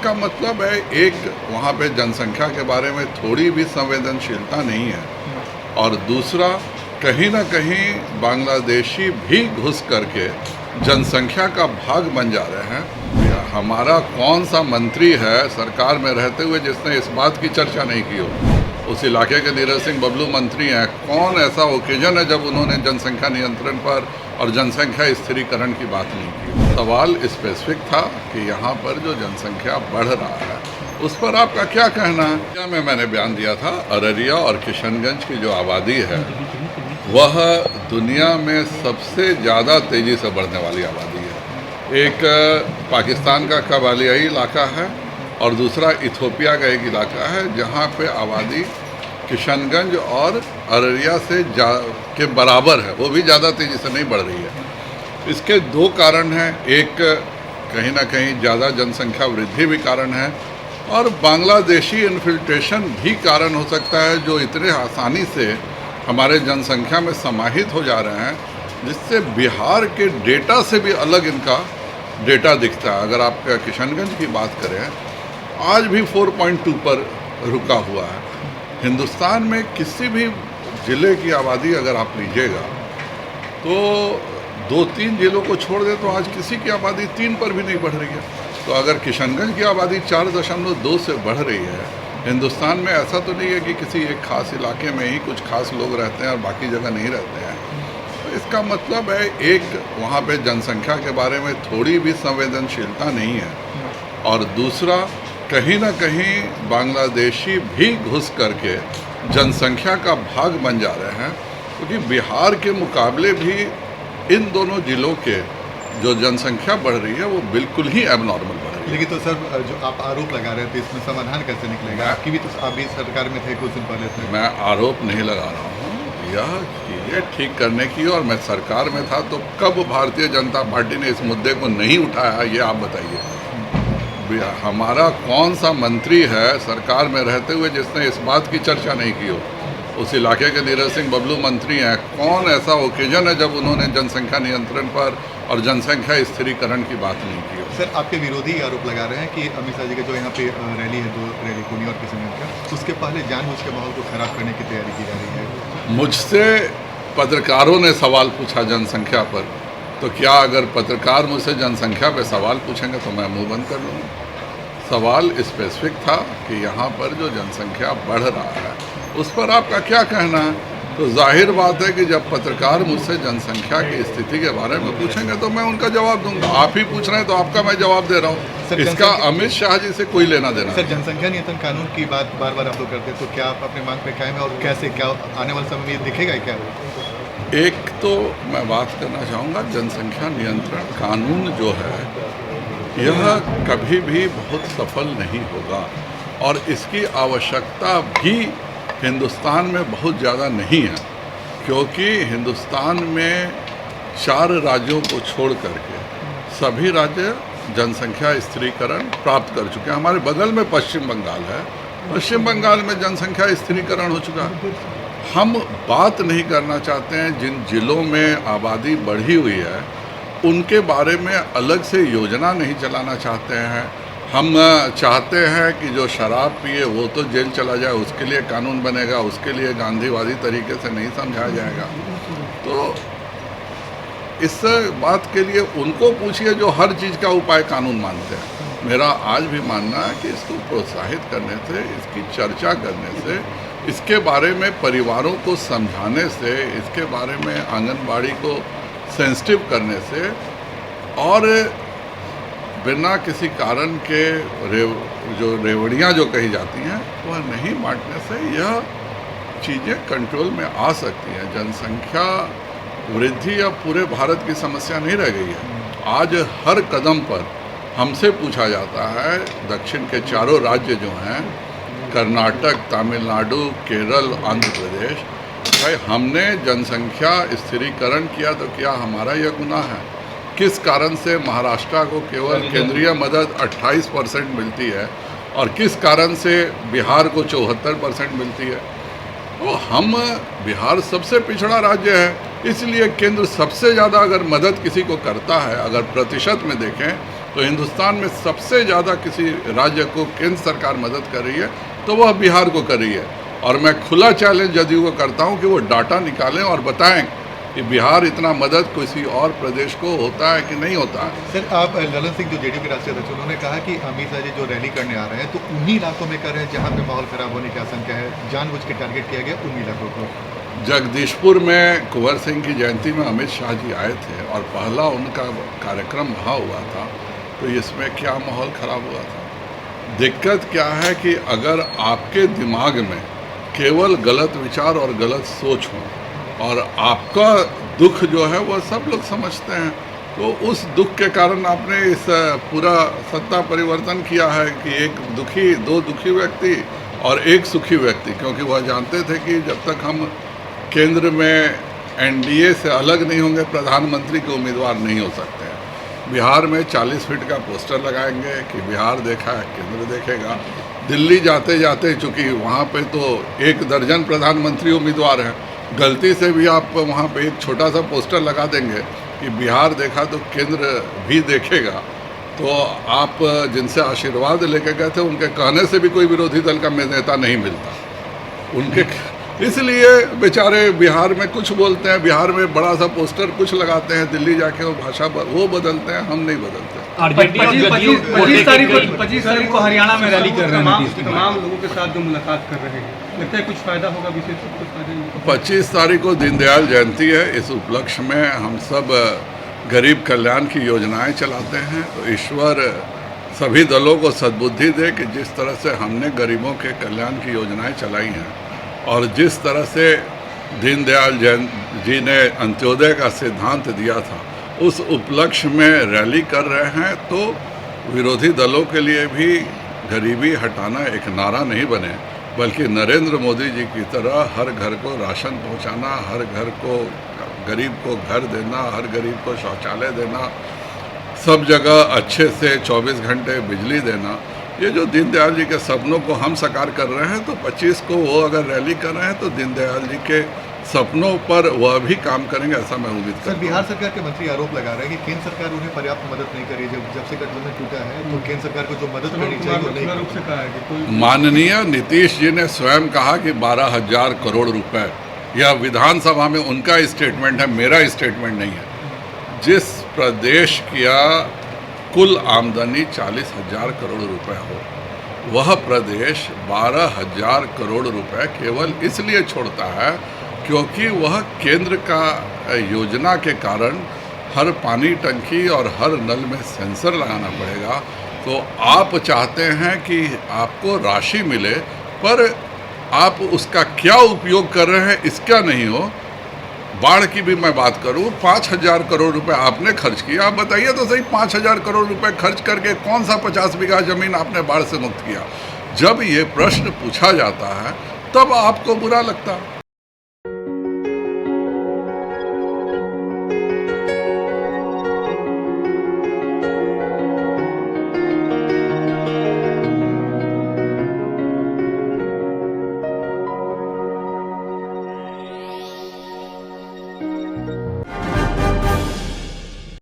इसका मतलब है एक वहाँ पे जनसंख्या के बारे में थोड़ी भी संवेदनशीलता नहीं है, और दूसरा कहीं ना कहीं बांग्लादेशी भी घुस करके जनसंख्या का भाग बन जा रहे हैं। हमारा कौन सा मंत्री है सरकार में रहते हुए जिसने इस बात की चर्चा नहीं की हो? उस इलाके के नीरज सिंह बबलू मंत्री हैं। कौन ऐसा ओकेजन है जब उन्होंने जनसंख्या नियंत्रण पर और जनसंख्या स्थिरीकरण की बात नहीं की? सवाल स्पेसिफिक था कि यहाँ पर जो जनसंख्या बढ़ रहा है उस पर आपका क्या कहना है? क्या मैंने बयान दिया था, अररिया और किशनगंज की जो आबादी है वह दुनिया में सबसे ज़्यादा तेज़ी से बढ़ने वाली आबादी है। एक पाकिस्तान का कबालियाई इलाका है और दूसरा इथोपिया का एक इलाका है जहाँ पे आबादी किशनगंज और अररिया से के बराबर है, वो भी ज़्यादा तेज़ी से नहीं बढ़ रही है। इसके दो कारण हैं, एक कहीं ना कहीं ज़्यादा जनसंख्या वृद्धि भी कारण है और बांग्लादेशी इन्फिल्ट्रेशन भी कारण हो सकता है, जो इतने आसानी से हमारे जनसंख्या में समाहित हो जा रहे हैं, जिससे बिहार के डेटा से भी अलग इनका डेटा दिखता है। अगर आप किशनगंज की बात करें, आज भी 4.2 पर रुका हुआ है। हिंदुस्तान में किसी भी ज़िले की आबादी अगर आप लीजिएगा तो 2-3 जिलों को छोड़ दें तो आज किसी की आबादी 3 पर भी नहीं बढ़ रही है। तो अगर किशनगंज की आबादी 4.2 से बढ़ रही है, हिंदुस्तान में ऐसा तो नहीं है कि किसी एक खास इलाके में ही कुछ खास लोग रहते हैं और बाकी जगह नहीं रहते हैं। तो इसका मतलब है एक वहाँ पे जनसंख्या के बारे में थोड़ी भी संवेदनशीलता नहीं है, और दूसरा कहीं ना कहीं बांग्लादेशी भी घुस करके जनसंख्या का भाग बन जा रहे हैं, क्योंकि बिहार के मुकाबले भी इन दोनों ज़िलों के जो जनसंख्या बढ़ रही है वो बिल्कुल ही एबनॉर्मल बढ़ रही है। लेकिन तो सर, जो आप आरोप लगा रहे थे इसमें समाधान कैसे निकलेगा? आपकी भी तो आप भी सरकार में थे कुछ दिन पहले थे। मैं आरोप नहीं लगा रहा हूँ, यह चीज़ें ठीक करने की, और मैं सरकार में था तो कब भारतीय जनता पार्टी ने इस मुद्दे को नहीं उठाया, ये आप बताइए। हमारा कौन सा मंत्री है सरकार में रहते हुए जिसने इस बात की चर्चा नहीं की हो? उस इलाके के नीरज सिंह बबलू मंत्री हैं। कौन ऐसा ओकेजन है जब उन्होंने जनसंख्या नियंत्रण पर और जनसंख्या स्थिरीकरण की बात नहीं की हो? सर, आपके विरोधी आरोप लगा रहे हैं कि अमित शाह जी का जो यहाँ पे रैली है, 2 रैली पुणे और किशनगंज का, उसके पहले जानबूझ के माहौल को खराब करने की तैयारी की जा रही है। मुझसे पत्रकारों ने सवाल पूछा जनसंख्या पर, तो क्या अगर पत्रकार मुझसे जनसंख्या पे सवाल पूछेंगे तो मैं मुंह बंद कर लूँगा? सवाल स्पेसिफिक था कि यहाँ पर जो जनसंख्या बढ़ रहा है उस पर आपका क्या कहना है? तो जाहिर बात है कि जब पत्रकार मुझसे जनसंख्या की स्थिति के बारे में पूछेंगे तो मैं उनका जवाब दूंगा। आप ही पूछ रहे हैं तो आपका मैं जवाब दे रहा हूँ। इसका अमित शाह जी से कोई लेना देना। सर, जनसंख्या नियंत्रण कानून की बात बार बार आप लोग करते हैं, तो क्या आप अपने मांग पे कायम है और कैसे, क्या आने वाले समय में ये दिखेगा क्या? एक तो मैं बात करना चाहूँगा, जनसंख्या नियंत्रण कानून जो है यह कभी भी बहुत सफल नहीं होगा, और इसकी आवश्यकता भी हिंदुस्तान में बहुत ज़्यादा नहीं है, क्योंकि हिंदुस्तान में 4 राज्यों को छोड़ करके सभी राज्य जनसंख्या स्थिरीकरण प्राप्त कर चुके हैं। हमारे बगल में पश्चिम बंगाल है, पश्चिम बंगाल में जनसंख्या स्थिरीकरण हो चुका है। हम बात नहीं करना चाहते हैं जिन जिलों में आबादी बढ़ी हुई है उनके बारे में अलग से योजना नहीं चलाना चाहते हैं। हम चाहते हैं कि जो शराब पिए वो तो जेल चला जाए, उसके लिए कानून बनेगा, उसके लिए गांधीवादी तरीके से नहीं समझाया जाएगा। तो इस बात के लिए उनको पूछिए जो हर चीज़ का उपाय कानून मानते हैं। मेरा आज भी मानना है कि इसको प्रोत्साहित करने से, इसकी चर्चा करने से, इसके बारे में परिवारों को समझाने से, इसके बारे में आंगनबाड़ी को सेंसिटिव करने से, और बिना किसी कारण के जो रेवड़ियाँ जो कही जाती हैं वह नहीं बांटने से यह चीज़ें कंट्रोल में आ सकती हैं। जनसंख्या वृद्धि अब पूरे भारत की समस्या नहीं रह गई है। आज हर कदम पर हमसे पूछा जाता है, दक्षिण के 4 राज्य जो हैं, कर्नाटक, तमिलनाडु, केरल, आंध्र प्रदेश, भाई हमने जनसंख्या स्थिरीकरण किया तो क्या हमारा यह गुनाह है? किस कारण से महाराष्ट्र को केवल केंद्रीय मदद 28% मिलती है और किस कारण से बिहार को 74% मिलती है? तो हम, बिहार सबसे पिछड़ा राज्य है, इसलिए केंद्र सबसे ज़्यादा अगर मदद किसी को करता है, अगर प्रतिशत में देखें तो हिंदुस्तान में सबसे ज़्यादा किसी राज्य को केंद्र सरकार मदद कर रही है तो वह बिहार को कर रही है। और मैं खुला चैलेंज जदयू को करता हूं कि वो डाटा निकालें और बताएं कि बिहार इतना मदद किसी और प्रदेश को होता है कि नहीं होता है। सर, आप ललन सिंह जो जेडीयू के राष्ट्रीय अध्यक्ष, उन्होंने कहा कि अमित शाह जी जो रैली करने आ रहे हैं तो उन्हीं इलाकों में कर रहे हैं जहाँ पे माहौल खराब होने की आशंका है, जानबूझ के टारगेट किया गया उन्हीं इलाकों को। जगदीशपुर में कुंवर सिंह की जयंती में अमित शाह जी आए थे और पहला उनका कार्यक्रम वहाँ हुआ था, तो इसमें क्या माहौल खराब हुआ था? दिक्कत क्या है कि अगर आपके दिमाग में केवल गलत विचार और गलत सोच हो और आपका दुख जो है वह सब लोग समझते हैं, तो उस दुख के कारण आपने इस पूरा सत्ता परिवर्तन किया है कि एक दुखी, दो दुखी व्यक्ति और एक सुखी व्यक्ति, क्योंकि वह जानते थे कि जब तक हम केंद्र में एनडीए से अलग नहीं होंगे प्रधानमंत्री के उम्मीदवार नहीं हो सकते हैं। बिहार में 40 फीट का पोस्टर लगाएंगे कि बिहार देखा है केंद्र देखेगा। दिल्ली जाते जाते, चूँकि वहाँ पे तो 1 दर्जन प्रधानमंत्री उम्मीदवार हैं, गलती से भी आप वहाँ पे एक छोटा सा पोस्टर लगा देंगे कि बिहार देखा तो केंद्र भी देखेगा, तो आप जिनसे आशीर्वाद लेके गए थे उनके कहने से भी कोई विरोधी दल का नेता नहीं मिलता उनके, इसलिए बेचारे बिहार में कुछ बोलते हैं, बिहार में बड़ा सा पोस्टर कुछ लगाते हैं, दिल्ली जाके वो भाषा वो बदलते हैं, हम नहीं बदलते। 25 तारीख को हरियाणा में रैली कर रहे हैं, तमाम लोगों के साथ जो मुलाकात कर रहे हैं, लगता है कुछ फायदा होगा विशेष? कुछ फायदा नहीं। 25 तारीख को दीनदयाल जयंती है, इस उपलक्ष्य में हम सब गरीब कल्याण की योजनाएं चलाते हैं, तो ईश्वर सभी दलों को सद्बुद्धि दे कि जिस तरह से हमने गरीबों के कल्याण की योजनाएं चलाई हैं और जिस तरह से दीनदयाल जी ने अंत्योदय का सिद्धांत दिया था, उस उपलक्ष्य में रैली कर रहे हैं, तो विरोधी दलों के लिए भी गरीबी हटाना एक नारा नहीं बने, बल्कि नरेंद्र मोदी जी की तरह हर घर को राशन पहुंचाना, हर घर को गरीब को घर देना, हर गरीब को शौचालय देना, सब जगह अच्छे से 24 घंटे बिजली देना, ये जो दीनदयाल जी के सपनों को हम साकार कर रहे हैं, तो 25 को वो अगर रैली कर रहे हैं तो दीनदयाल जी के सपनों पर वह भी काम करेंगे, ऐसा मैं उम्मीद करता हूं। सर, बिहार सरकार के मंत्री आरोप लगा रहे हैं कि केंद्र सरकार उन्हें पर्याप्त मदद नहीं करी, जब से गठबंधन टूटा है तो केंद्र सरकार को जो मदद करनी चाहिए वो नहीं। माननीय नीतीश जी ने स्वयं कहा कि 12,000 करोड़ रुपए, यह विधानसभा में उनका स्टेटमेंट है, मेरा स्टेटमेंट नहीं है। जिस प्रदेश का कुल आमदनी 40,000 करोड़ रुपए हो, वह प्रदेश 12,000 करोड़ रुपए केवल इसलिए छोड़ता है क्योंकि वह केंद्र का योजना के कारण हर पानी टंकी और हर नल में सेंसर लगाना पड़ेगा। तो आप चाहते हैं कि आपको राशि मिले, पर आप उसका क्या उपयोग कर रहे हैं इसका नहीं हो। बाढ़ की भी मैं बात करूं, 5,000 करोड़ रुपए आपने खर्च किया, आप बताइए तो सही, 5,000 करोड़ रुपए खर्च करके कौन सा 50 बीघा जमीन आपने बाढ़ से मुक्त किया? जब ये प्रश्न पूछा जाता है तब आपको बुरा लगता है।